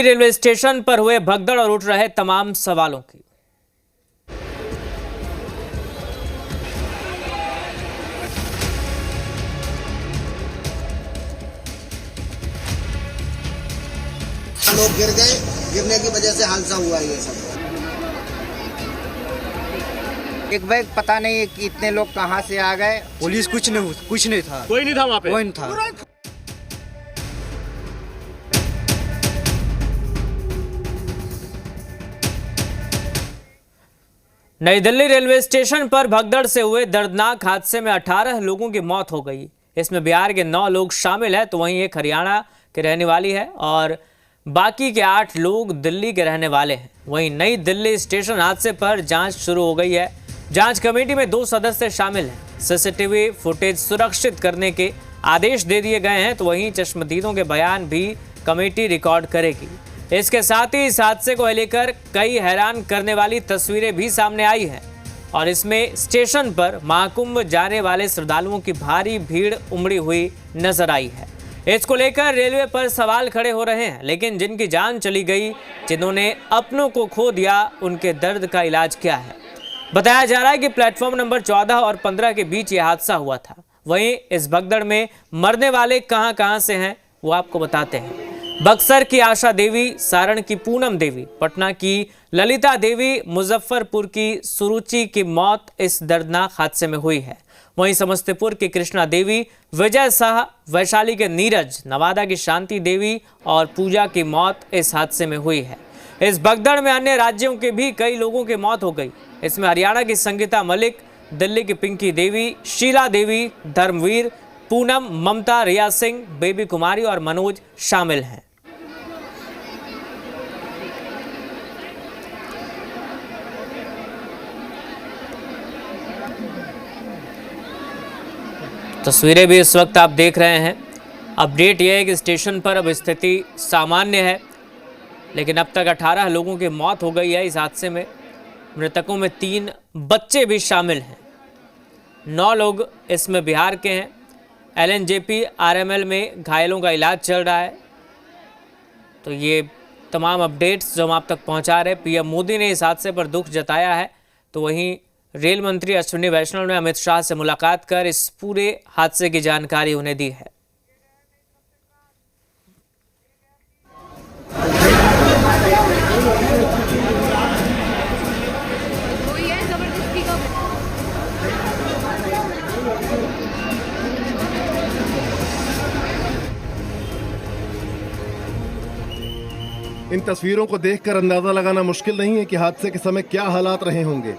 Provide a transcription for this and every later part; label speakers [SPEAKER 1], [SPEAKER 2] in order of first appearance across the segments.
[SPEAKER 1] Railway station पर हुए भगदड़ और उठ रहे तमाम सवालों की।
[SPEAKER 2] लोग गिर गए, गिरने की वजह से हादसा हुआ ये सब।
[SPEAKER 3] एक बैग पता नहीं कि इतने लोग कहां से आ गए।
[SPEAKER 4] पुलिस कुछ नहीं था,
[SPEAKER 5] कोई नहीं था वहाँ पे,
[SPEAKER 4] कोई नहीं था।
[SPEAKER 1] नई दिल्ली रेलवे स्टेशन पर भगदड़ से हुए दर्दनाक हादसे में 18 लोगों की मौत हो गई। इसमें बिहार के 9 लोग शामिल हैं, तो वहीं एक हरियाणा के रहने वाली है और बाकी के 8 लोग दिल्ली के रहने वाले हैं। वहीं नई दिल्ली स्टेशन हादसे पर जांच शुरू हो गई है। जांच कमेटी में 2 सदस्य शामिल हैं। सीसीटीवी फुटेज सुरक्षित करने के आदेश दे दिए गए हैं, तो वहीं चश्मदीदों के बयान भी कमेटी रिकॉर्ड करेगी। इसके साथ ही इस हादसे को लेकर कई हैरान करने वाली तस्वीरें भी सामने आई हैं और इसमें स्टेशन पर महाकुंभ जाने वाले श्रद्धालुओं की भारी भीड़ उमड़ी हुई नजर आई है। इसको लेकर रेलवे पर सवाल खड़े हो रहे हैं, लेकिन जिनकी जान चली गई, जिन्होंने अपनों को खो दिया, उनके दर्द का इलाज क्या है? बताया जा रहा है कि प्लेटफॉर्म नंबर 14 और 15 के बीच यह हादसा हुआ था। वहीं इस भगदड़ में मरने वाले कहां से हैं वो आपको बताते हैं। बक्सर की आशा देवी, सारण की पूनम देवी, पटना की ललिता देवी, मुजफ्फरपुर की सुरुचि की मौत इस दर्दनाक हादसे में हुई है। वहीं समस्तीपुर की कृष्णा देवी, विजय शाह, वैशाली के नीरज, नवादा की शांति देवी और पूजा की मौत इस हादसे में हुई है। इस भगदड़ में अन्य राज्यों के भी कई लोगों की मौत हो गई। इसमें हरियाणा की संगीता मलिक, दिल्ली की पिंकी देवी, शीला देवी, धर्मवीर, पूनम, ममता, रिया सिंह, बेबी कुमारी और मनोज शामिल हैं। तस्वीरें भी इस वक्त आप देख रहे हैं। अपडेट यह है कि स्टेशन पर अब स्थिति सामान्य है, लेकिन अब तक 18 लोगों की मौत हो गई है इस हादसे में। मृतकों में 3 बच्चे भी शामिल हैं। 9 लोग इसमें बिहार के हैं। LNJP RML में घायलों का इलाज चल रहा है। तो ये तमाम अपडेट्स जो हम आप तक पहुंचा रहे हैं। PM मोदी ने इस हादसे पर दुख जताया है, तो वहीं रेल मंत्री अश्विनी वैष्णव ने अमित शाह से मुलाकात कर इस पूरे हादसे की जानकारी उन्हें दी है।
[SPEAKER 6] इन तस्वीरों को देखकर अंदाजा लगाना मुश्किल नहीं है कि हादसे के समय क्या हालात रहे होंगे।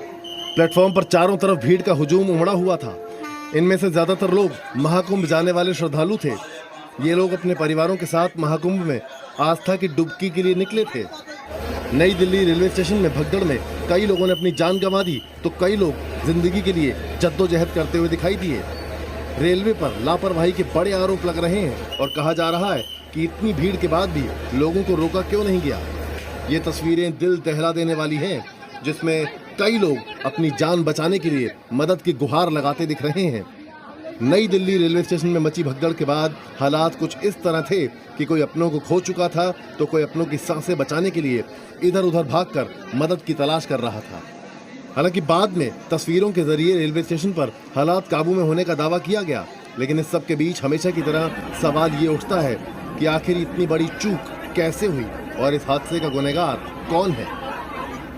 [SPEAKER 6] प्लेटफॉर्म पर चारों तरफ भीड़ का हुजूम उमड़ा हुआ था। इनमें से ज्यादातर लोग महाकुंभ जाने वाले श्रद्धालु थे। ये लोग अपने परिवारों के साथ महाकुंभ में आस्था की डुबकी के लिए निकले थे। नई दिल्ली रेलवे स्टेशन में भगदड़ में कई लोगों ने अपनी जान गंवा दी, तो कई लोग जिंदगी के लिए जद्दोजहद करते हुए दिखाई दिए। रेलवे पर लापरवाही के बड़े आरोप लग रहे हैं और कहा जा रहा है कि इतनी भीड़ के बाद भी लोगों को रोका क्यों नहीं गया। ये तस्वीरें दिल दहला देने वाली हैं, जिसमें कई लोग अपनी जान बचाने के लिए मदद की गुहार लगाते दिख रहे हैं। नई दिल्ली रेलवे स्टेशन में मची भगदड़ के बाद हालात कुछ इस तरह थे कि कोई अपनों को खो चुका था, तो कोई अपनों की सांसें बचाने के लिए इधर उधर भागकर मदद की तलाश कर रहा था। हालांकि बाद में तस्वीरों के जरिए रेलवे स्टेशन पर हालात काबू में होने का दावा किया गया, लेकिन इस सब के बीच हमेशा की तरह सवाल ये उठता है कि आखिर इतनी बड़ी चूक कैसे हुई और इस हादसे का गुनहगार कौन है।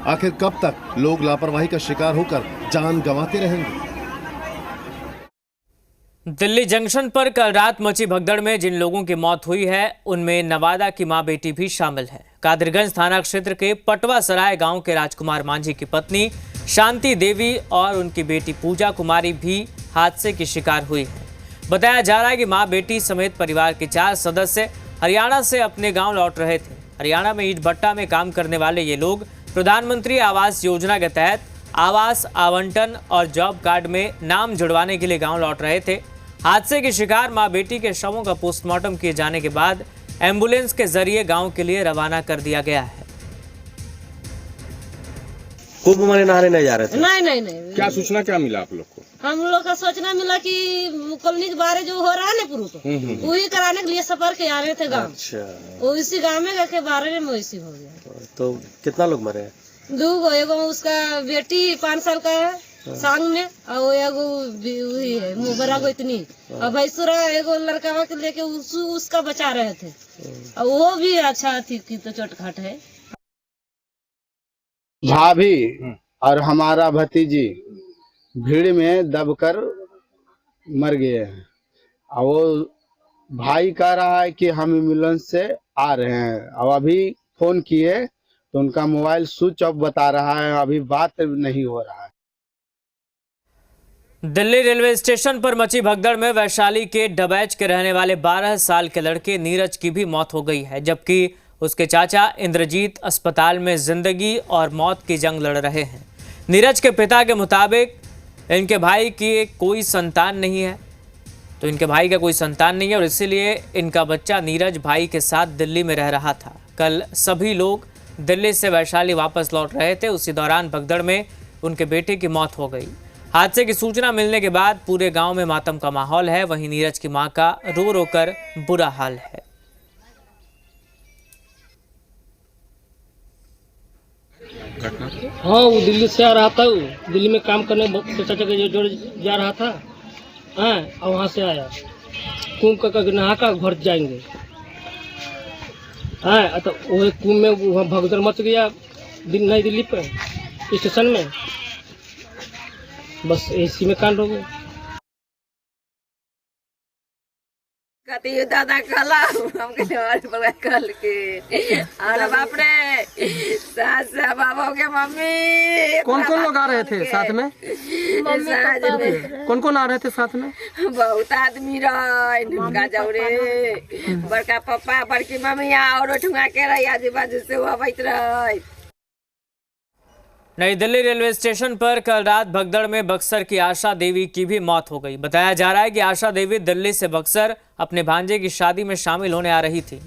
[SPEAKER 6] आखिर कब तक लोग लापरवाही का शिकार होकर जान गंवाते रहेंगे।
[SPEAKER 1] दिल्ली जंक्शन पर कल रात मची भगदड़ में जिन लोगों की मौत हुई है, उनमें नवादा की मां बेटी भी शामिल है। कादिरगंज थाना क्षेत्र के पटवा सराय गांव के राजकुमार मांझी की पत्नी शांति देवी और उनकी बेटी पूजा कुमारी भी हादसे की शिकार हुई है। बताया जा रहा है कि मां बेटी समेत परिवार के 4 सदस्य हरियाणा से अपने गांव लौट रहे थे। हरियाणा में ईंट भट्टा में काम करने वाले ये लोग प्रधानमंत्री आवास योजना के तहत आवास आवंटन और जॉब कार्ड में नाम जुड़वाने के लिए गांव लौट रहे थे। हादसे की शिकार मां बेटी के शवों का पोस्टमार्टम किए जाने के बाद एम्बुलेंस के जरिए गांव के लिए रवाना कर दिया गया है।
[SPEAKER 5] कुंभ में नहाने नहीं जा रहे थे?
[SPEAKER 7] नहीं नहीं नहीं।
[SPEAKER 8] क्या सूचना क्या मिला आप लोग को?
[SPEAKER 7] हम लोग का सोचना मिला कि कॉलोनी के बारे जो हो रहा है ना पुरुष वही कराने के लिए सफर के आ रहे थे गाँव।
[SPEAKER 5] अच्छा,
[SPEAKER 7] वो इसी गाँव में के बारे में वैसी हो गया।
[SPEAKER 5] तो कितना लोग मरे?
[SPEAKER 7] 2 गो, एगो उसका बेटी 5 साल का है सांग में, और एगो वही है मुबरा को इतनी, और भैंसुरा एगो लड़का के लेके उसका बचा रहे थे, और वो भी अच्छा थी कि तो चोटघाट है।
[SPEAKER 9] भाभी और हमारा भतीजी भीड़ में दबकर मर गए हैं, और वो भाई कह रहा है कि हम एम्बुलेंस से आ रहे हैं, और अभी फोन किए तो उनका मोबाइल स्विच ऑफ बता रहा है, अभी बात नहीं हो रहा है।
[SPEAKER 1] दिल्ली रेलवे स्टेशन पर मची भगदड़ में वैशाली के डबैच के रहने वाले 12 साल के लड़के नीरज की भी मौत हो गई है, जबकि उसके चाचा इंद्रजीत अस्पताल में जिंदगी और मौत की जंग लड़ रहे हैं। नीरज के पिता के मुताबिक इनके भाई की कोई संतान नहीं है, तो इनके भाई का कोई संतान नहीं है और इसीलिए इनका बच्चा नीरज भाई के साथ दिल्ली में रह रहा था। कल सभी लोग दिल्ली से वैशाली वापस लौट रहे थे, उसी दौरान भगदड़ में उनके बेटे की मौत हो गई। हादसे की सूचना मिलने के बाद पूरे गांव में मातम का माहौल है, वहीं नीरज की मां का रो रो कर बुरा हाल है।
[SPEAKER 10] हाँ, वो दिल्ली से आ रहा था, वो दिल्ली में काम करने चाचा के जोड़ जा रहा था, हाँ, और वहाँ से आया कुंभ का नहा का घर जाएंगे, हाँ, तो वो कुंभ में वहाँ भगदड़ मच गया नई दिल्ली पे स्टेशन में, बस इसी में कांड हो गया।
[SPEAKER 7] दादा कला हम कल के अरे बाप रे, सास बाबा के मम्मी।
[SPEAKER 10] कौन कौन लोग आ रहे थे साथ में? कौन कौन आ रहे थे साथ में?
[SPEAKER 7] बहुत आदमी रहा जौरे, बड़का पापा बड़की मम्मी और ठुआ के रही आजू बाजू से वो बैठ रही।
[SPEAKER 1] नई दिल्ली रेलवे स्टेशन पर कल रात भगदड़ में बक्सर की आशा देवी की भी मौत हो गई। बताया जा रहा है कि आशा देवी दिल्ली से बक्सर अपने भांजे की शादी में शामिल होने आ रही थी।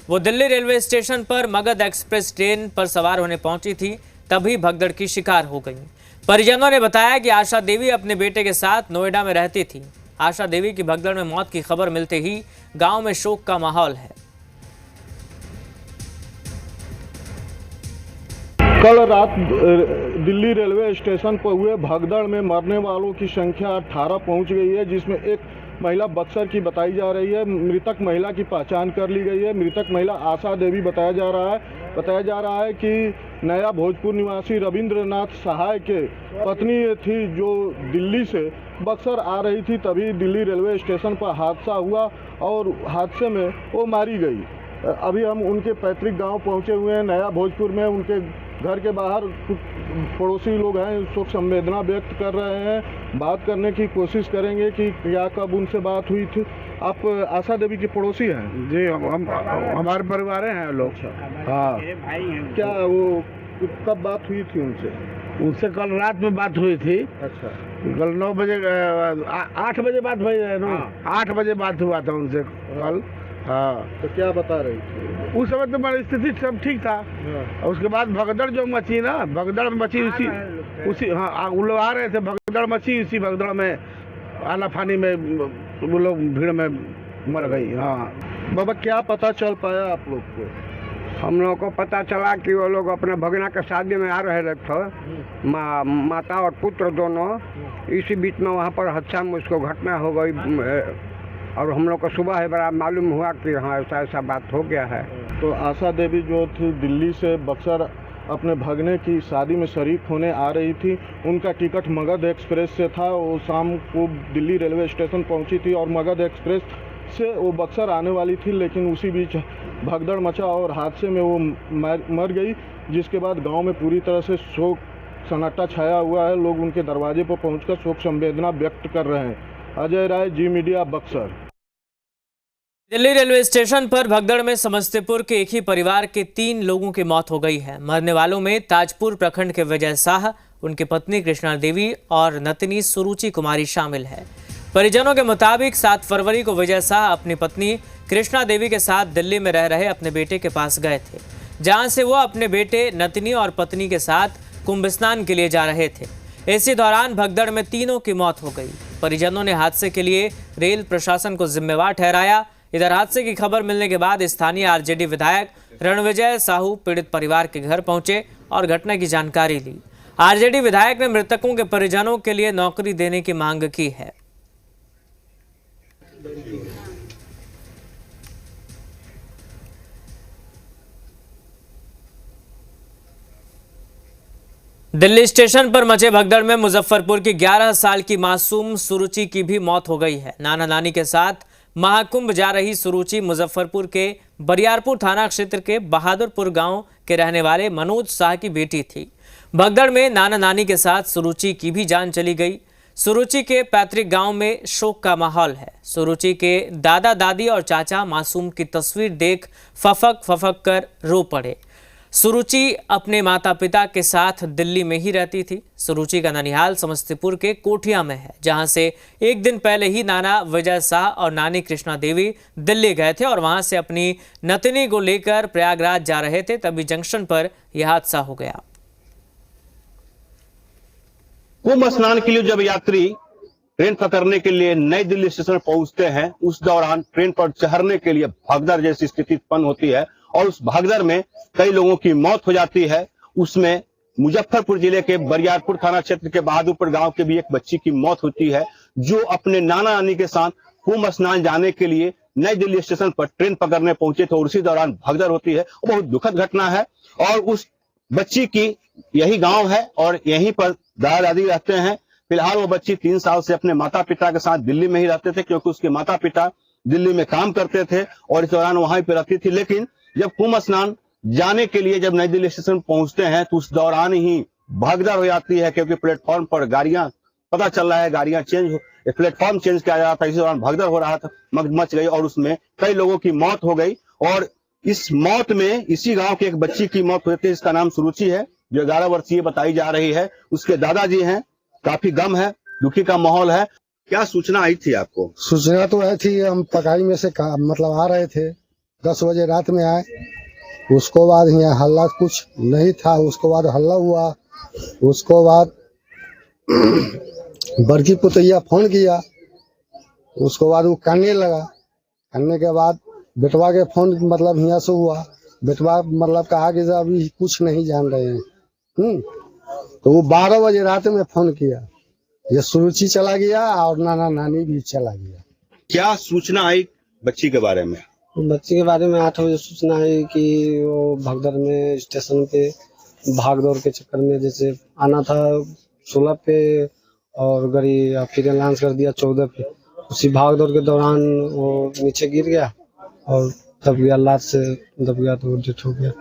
[SPEAKER 1] वो दिल्ली रेलवे स्टेशन पर मगध एक्सप्रेस ट्रेन पर सवार होने पहुंची थी, तभी भगदड़ की शिकार हो गई। परिजनों ने बताया कि आशा देवी अपने बेटे के साथ नोएडा में रहती थी। आशा देवी की भगदड़ में मौत की खबर मिलते ही गाँव में शोक का माहौल है।
[SPEAKER 6] कल रात दिल्ली रेलवे स्टेशन पर हुए भगदड़ में मरने वालों की संख्या 18 पहुंच गई है, जिसमें एक महिला बक्सर की बताई जा रही है। मृतक महिला की पहचान कर ली गई है। मृतक महिला आशा देवी बताया जा रहा है कि नया भोजपुर निवासी रविंद्रनाथ सहाय के पत्नी थी, जो दिल्ली से बक्सर आ रही थी। तभी दिल्ली रेलवे स्टेशन पर हादसा हुआ और हादसे में वो मारी गई। अभी हम उनके पैतृक गांव पहुंचे हुए हैं नया भोजपुर में। उनके घर के बाहर कुछ पड़ोसी लोग हैं, शोक संवेदना व्यक्त कर रहे हैं। बात करने की कोशिश करेंगे कि क्या कब उनसे बात हुई थी। आप आशा देवी के पड़ोसी हैं?
[SPEAKER 9] जी, हम हमारे परिवार हैं लोग। हाँ,
[SPEAKER 6] क्या वो कब बात हुई थी उनसे?
[SPEAKER 9] उनसे कल रात में बात हुई थी।
[SPEAKER 6] अच्छा,
[SPEAKER 9] कल 9 बजे 8 बजे बात हुई है ना? 8 बजे बात हुआ था उनसे कल। हाँ,
[SPEAKER 6] तो क्या बता रही थी?
[SPEAKER 9] उस समय तो मेरी स्थिति सब ठीक था। और उसके बाद भगदड़ जो मची ना, भगदड़ मची उसी हाँ, वो लोग आ रहे थे, भगदड़ मची, उसी भगदड़ में आला फानी में वो लोग भीड़ में मर गई। हाँ
[SPEAKER 6] बाबा, क्या पता चल पाया आप लोग को?
[SPEAKER 3] हम लोग को पता चला कि वो लोग अपने भगना के शादी में आ रहे थे, माता और पुत्र दोनों। इसी बीच में वहाँ पर हादसा में उसको घटना हो गई, और हम लोग को सुबह है बड़ा मालूम हुआ कि हाँ ऐसा बात हो गया है।
[SPEAKER 6] तो आशा देवी जो थी दिल्ली से बक्सर अपने भगने की शादी में शरीक होने आ रही थी। उनका टिकट मगध एक्सप्रेस से था। वो शाम को दिल्ली रेलवे स्टेशन पहुंची थी और मगध एक्सप्रेस से वो बक्सर आने वाली थी, लेकिन उसी बीच भगदड़ मचा और हादसे में वो मर गई, जिसके बाद गांव में पूरी तरह से शोक सन्नाटा छाया हुआ है। लोग उनके दरवाजे पर पहुंचकर शोक संवेदना व्यक्त कर रहे हैं। Ajay Rai, Zee media, Buxar.
[SPEAKER 1] Delhi railway station पर भगदड़ में समस्तीपुर के एक ही परिवार के 3 लोगों की मौत हो गई है। मरने वालों में ताजपुर प्रखंड के विजय शाह, उनकी पत्नी कृष्णा देवी और नतनी सुरुचि कुमारी शामिल है। परिजनों के मुताबिक 7 फरवरी को विजय शाह अपनी पत्नी कृष्णा देवी के साथ दिल्ली में रह रहे अपने बेटे के पास गए थे, जहां से वो अपने बेटे नतनी और पत्नी के साथ कुंभ स्नान के लिए जा रहे थे। इसी दौरान भगदड़ में तीनों की मौत हो गई। परिजनों ने हादसे के लिए रेल प्रशासन को जिम्मेवार ठहराया। इधर हादसे की खबर मिलने के बाद स्थानीय आरजेडी विधायक रणविजय साहू पीड़ित परिवार के घर पहुंचे और घटना की जानकारी ली। आरजेडी विधायक ने मृतकों के परिजनों के लिए नौकरी देने की मांग की है। दिल्ली स्टेशन पर मचे भगदड़ में मुजफ्फरपुर की 11 साल की मासूम सुरुचि की भी मौत हो गई है। नाना नानी के साथ महाकुंभ जा रही सुरुचि मुजफ्फरपुर के बरियारपुर थाना क्षेत्र के बहादुरपुर गांव के रहने वाले मनोज शाह की बेटी थी। भगदड़ में नाना नानी के साथ सुरुचि की भी जान चली गई। सुरुचि के पैतृक गांव में शोक का माहौल है। सुरुचि के दादा दादी और चाचा मासूम की तस्वीर देख फफक कर रो पड़े। सुरुचि अपने माता पिता के साथ दिल्ली में ही रहती थी। सुरुचि का ननिहाल समस्तीपुर के कोठिया में है, जहां से एक दिन पहले ही नाना विजय शाह और नानी कृष्णा देवी दिल्ली गए थे और वहां से अपनी नतनी को लेकर प्रयागराज जा रहे थे। तभी जंक्शन पर यह हादसा हो गया।
[SPEAKER 8] कुंभ स्नान के लिए जब यात्री ट्रेन पकड़ने के लिए नई दिल्ली स्टेशन पहुंचते हैं, उस दौरान ट्रेन पर चढ़ने के लिए भगदड़ जैसी स्थिति उत्पन्न होती है और उस भगदड़ में कई लोगों की मौत हो जाती है। उसमें मुजफ्फरपुर जिले के बरियारपुर थाना क्षेत्र के बहादुरपुर गांव के भी एक बच्ची की मौत होती है, जो अपने नाना नानी के साथ कुंभ स्नान जाने के लिए नई दिल्ली स्टेशन पर ट्रेन पकड़ने पहुंचे थे और उसी दौरान भगदड़ होती है। बहुत दुखद घटना है और उस बच्ची की यही गांव है और यहीं पर दादा दादी रहते हैं। फिलहाल वो बच्ची 3 साल से अपने माता पिता के साथ दिल्ली में ही रहते थे, क्योंकि उसके माता पिता दिल्ली में काम करते थे और इस दौरान वहां पर रहती थी। लेकिन जब कुंभ स्नान जाने के लिए जब नई दिल्ली स्टेशन पहुंचते हैं तो उस दौरान ही भगदड़ हो जाती है, क्योंकि प्लेटफॉर्म पर गाड़ियां, पता चल रहा है गाड़ियां प्लेटफॉर्म चेंज किया जा रहा था। इसी दौरान भगदड़ हो रहा था, मच गई और उसमें कई लोगों की मौत हो गई। और इस मौत में इसी गांव की एक बच्ची की मौत हुई थी, इसका नाम सुरुचि है, जो 11 वर्षीय बताई जा रही है। उसके दादाजी हैं, काफी गम है, दुखी का माहौल है। क्या सूचना आई थी आपको?
[SPEAKER 11] सूचना तो आई थी, हम पकाई में से मतलब आ रहे थे, 10 बजे रात में आए। उसको बाद यहाँ हल्ला कुछ नहीं था, उसको बाद हल्ला हुआ। उसको बाद बड़की पुतैया फोन किया, उसको बाद वो कानने लगा। कानने के बाद बेटवा के फोन मतलब यहाँ से हुआ। बेटवा मतलब कहा कि अभी कुछ नहीं जान रहे हैं। तो वो 12 बजे रात में फोन किया। ये सुरुचि चला गया और नाना नानी भी चला गया।
[SPEAKER 8] क्या सूचना आई बच्ची के बारे में?
[SPEAKER 11] बच्ची के बारे में 8 बजे सूचना है कि वो भगदड़ में स्टेशन पे भाग दौड़ के चक्कर में जैसे आना था 16 पे और गाड़ी फिर एलांस कर दिया 14 पे। उसी भाग दौड़ के दौरान वो नीचे गिर गया और दब गया, लात से दब गया तो डेथ हो गया।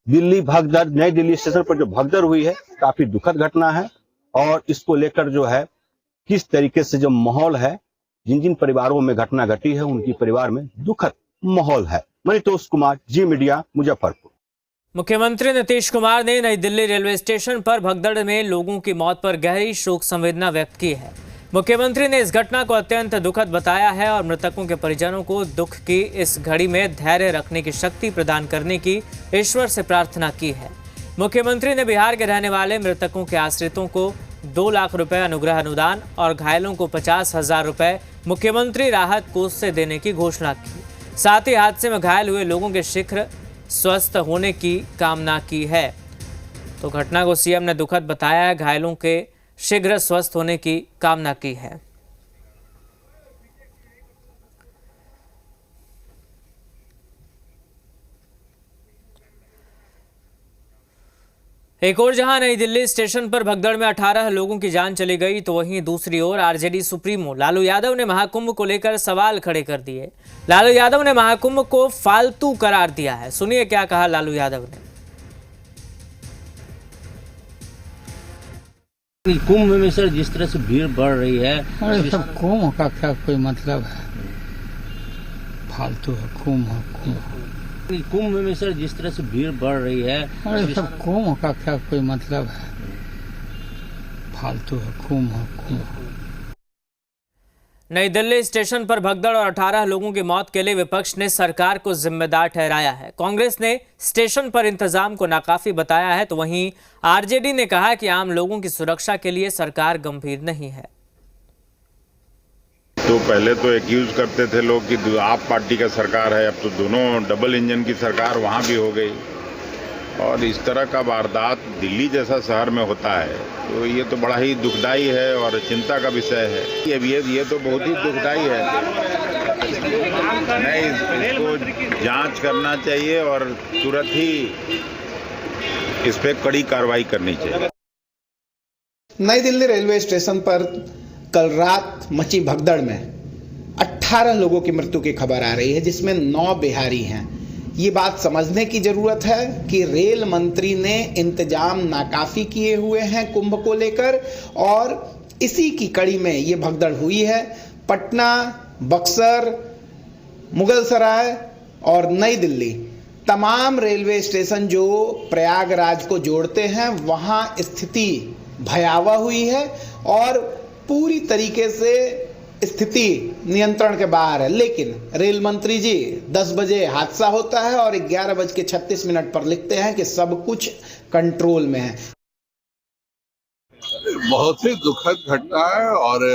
[SPEAKER 8] दिल्ली भगदड़, नई दिल्ली स्टेशन पर जो भगदड़ हुई है काफी दुखद घटना है और इसको लेकर जो है किस तरीके से जो माहौल है, जिन जिन परिवारों में घटना घटी है उनकी परिवार में दुखद माहौल है। मनीतोष कुमार, जी मीडिया, मुजफ्फरपुर।
[SPEAKER 1] मुख्यमंत्री नीतीश कुमार ने नई दिल्ली रेलवे स्टेशन पर भगदड़ में लोगों की मौत पर गहरी शोक संवेदना व्यक्त की है। मुख्यमंत्री ने इस घटना को अत्यंत दुखद बताया है और मृतकों के परिजनों को दुख की इस घड़ी में धैर्य रखने की शक्ति प्रदान करने की ईश्वर से प्रार्थना की है। मुख्यमंत्री ने बिहार के रहने वाले मृतकों के आश्रितों को 2 लाख रुपए अनुग्रह अनुदान और घायलों को 50,000 रुपए मुख्यमंत्री राहत कोष से देने की घोषणा की। साथ ही हादसे में घायल हुए लोगों के शीघ्र स्वस्थ होने की कामना की है। तो घटना को सीएम ने दुखद बताया है, घायलों के शीघ्र स्वस्थ होने की कामना की है। एक और जहां नई दिल्ली स्टेशन पर भगदड़ में 18 लोगों की जान चली गई, तो वहीं दूसरी ओर आरजेडी सुप्रीमो लालू यादव ने महाकुंभ को लेकर सवाल खड़े कर दिए। लालू यादव ने महाकुंभ को फालतू करार दिया है। सुनिए क्या कहा लालू यादव ने।
[SPEAKER 10] कुंभ में सर जिस तरह से भीड़ बढ़ रही है,
[SPEAKER 12] अरे सब कुंभ का क्या कोई मतलब है? फालतू है कुंभ।
[SPEAKER 10] कुंभ में सर जिस तरह से भीड़ बढ़ रही है,
[SPEAKER 12] अरे सब कुंभ का क्या कोई मतलब है? फालतू है कुंभ।
[SPEAKER 1] नई दिल्ली स्टेशन पर भगदड़ और 18 लोगों की मौत के लिए विपक्ष ने सरकार को जिम्मेदार ठहराया है। कांग्रेस ने स्टेशन पर इंतजाम को नाकाफी बताया है, तो वहीं आरजेडी ने कहा कि आम लोगों की सुरक्षा के लिए सरकार गंभीर नहीं है।
[SPEAKER 13] तो पहले तो एक्यूज करते थे लोग कि आप पार्टी का सरकार है, अब तो दोनों डबल इंजन की सरकार वहाँ भी हो गई और इस तरह का वारदात दिल्ली जैसा शहर में होता है, तो ये तो बड़ा ही दुखदाई है और चिंता का विषय है। ये तो बहुत ही दुखदाई है। नहीं, इसको जांच करना चाहिए और तुरंत ही इस पे कड़ी कार्रवाई करनी चाहिए।
[SPEAKER 14] नई दिल्ली रेलवे स्टेशन पर कल रात मची भगदड़ में 18 लोगों की मृत्यु की खबर आ रही है, जिसमें 9 बिहारी हैं। ये बात समझने की जरूरत है कि रेल मंत्री ने इंतजाम नाकाफी किए हुए हैं कुंभ को लेकर और इसी की कड़ी में ये भगदड़ हुई है। पटना, बक्सर, मुगलसराय और नई दिल्ली तमाम रेलवे स्टेशन जो प्रयागराज को जोड़ते हैं, वहां स्थिति भयावह हुई है और पूरी तरीके से स्थिति नियंत्रण के बाहर है। लेकिन रेल मंत्री जी 10 बजे हादसा होता है और 11:36 पर लिखते हैं कि सब कुछ कंट्रोल में है।
[SPEAKER 15] बहुत ही दुखद घटना है और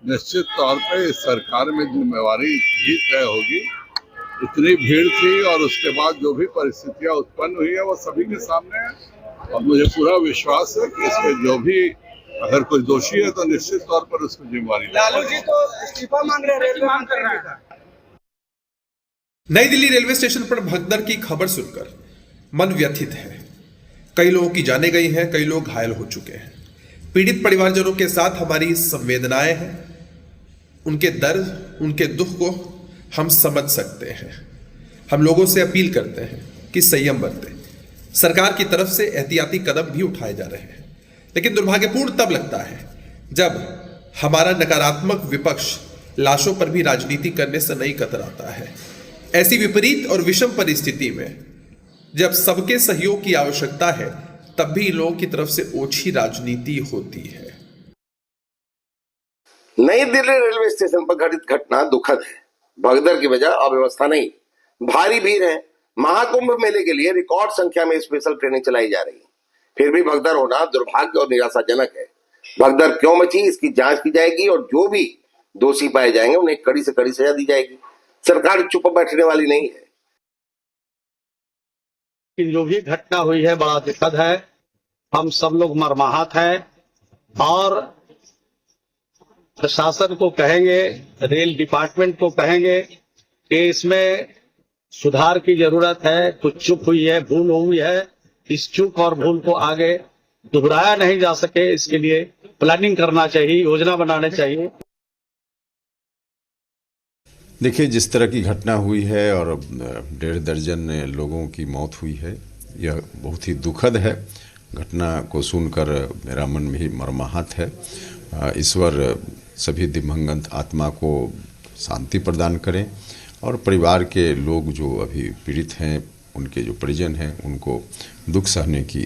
[SPEAKER 15] निश्चित तौर पे इस सरकार में जिम्मेवारी भी तय होगी। इतनी भीड़ थी और उसके बाद जो भी परिस्थितियां उत्पन्न हुई है वो सभी के सामने है और मुझे पूरा विश्वास है कि इसमें जो भी अगर कोई दोषी है तो निश्चित तौर पर उसको जिम्मेवारी।
[SPEAKER 4] लालू जी तो इस्तीफा मांग रहे हैं, रेलवे मांग कर रहा है।
[SPEAKER 16] नई दिल्ली रेलवे स्टेशन पर भगदड़ की खबर सुनकर मन व्यथित है। कई लोगों की जानें गई हैं, कई लोग घायल हो चुके हैं। पीड़ित परिवारजनों के साथ हमारी संवेदनाएं हैं। उनके दर्द, उनके दुख को हम समझ सकते हैं। हम लोगों से अपील करते हैं कि संयम बरतें। सरकार की तरफ से एहतियाती कदम भी उठाए जा रहे हैं, लेकिन दुर्भाग्यपूर्ण तब लगता है जब हमारा नकारात्मक विपक्ष लाशों पर भी राजनीति करने से नहीं कतराता है। ऐसी विपरीत और विषम परिस्थिति में जब सबके सहयोग की आवश्यकता है, तब भी लोगों की तरफ से ओछी राजनीति होती है।
[SPEAKER 17] नई दिल्ली रेलवे स्टेशन पर घटित घटना दुखद है। भगदड़ की वजह अव्यवस्था नहीं, भारी भीड़ है। महाकुंभ मेले के लिए रिकॉर्ड संख्या में स्पेशल ट्रेनें चलाई जा रही है, फिर भी भगदड़ होना दुर्भाग्य और निराशाजनक है। भगदड़ क्यों मची, इसकी जांच की जाएगी और जो भी दोषी पाए जाएंगे उन्हें कड़ी से कड़ी सजा दी जाएगी। सरकार चुप बैठने वाली नहीं है।
[SPEAKER 8] जो भी घटना हुई है बड़ा दुखद है। हम सब लोग मर्माहत हैं और प्रशासन को कहेंगे, रेल डिपार्टमेंट को कहेंगे कि इसमें सुधार की जरूरत है। कुछ चूक हुई है, भूल हुई है। इस चूक और भूल को आगे दोहराया नहीं जा सके, इसके लिए प्लानिंग करना चाहिए, योजना बनानी चाहिए।
[SPEAKER 18] देखिए, जिस तरह की घटना हुई है और 1.5 दर्जन लोगों की मौत हुई है, यह बहुत ही दुखद है। घटना को सुनकर मेरा मन में ही मर्माहत है। ईश्वर सभी दिवंगत आत्मा को शांति प्रदान करें और परिवार के लोग जो अभी पीड़ित हैं, उनके जो परिजन हैं, उनको दुख सहने की